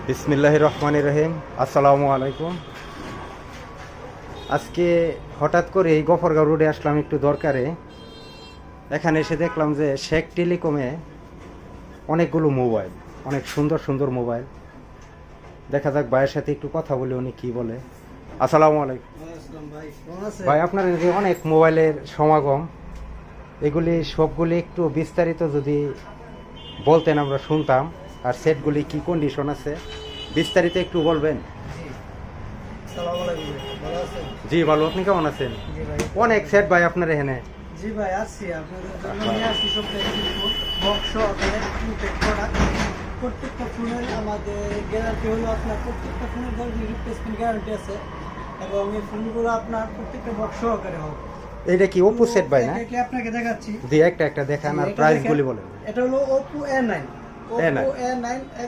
বিসমিল্লাহির রহমানির রহিম। আসসালামু আলাইকুম। আজকে হঠাৎ করে এই গফরগাঁও রোডে আসলাম একটু দরকারে। এখানে এসে দেখলাম যে শেখ টেলিকমে অনেকগুলো মোবাইল, অনেক সুন্দর সুন্দর মোবাইল। দেখা যাক ভাইয়ের সাথে একটু কথা বলি, উনি কী বলে। আসসালামু আলাইকুম ভাই, আপনার যে অনেক মোবাইলের সমাগম, এগুলি সবগুলি একটু বিস্তারিত যদি বলতেন আমরা শুনতাম। আর সেটগুলি কি কন্ডিশন আছে বিস্তারিত একটু বলবেন। জি ভালো, আপনি কেমন আছেন? অনেক সেট ভাই আপনার এখানে। জি ভাই, আসছি আপনাদের জন্য নিয়ে আসছি সব বক্স প্রত্যেকটা ফোনের আমাদের গ্যারান্টি হলো আপনার প্রত্যেকটা ফোনের রিপ্লেসমেন্ট গ্যারান্টি আছে এবং এই ফোনগুলো আপনার প্রত্যেকটা বক্স সহকারে হবে। এটা কি ওপো সেট ভাই না? এটা আপনাকে দেখাচ্ছি। জি একটা একটা দেখান আর প্রাইসগুলি বলেন। এটা হলো Oppo A9 A9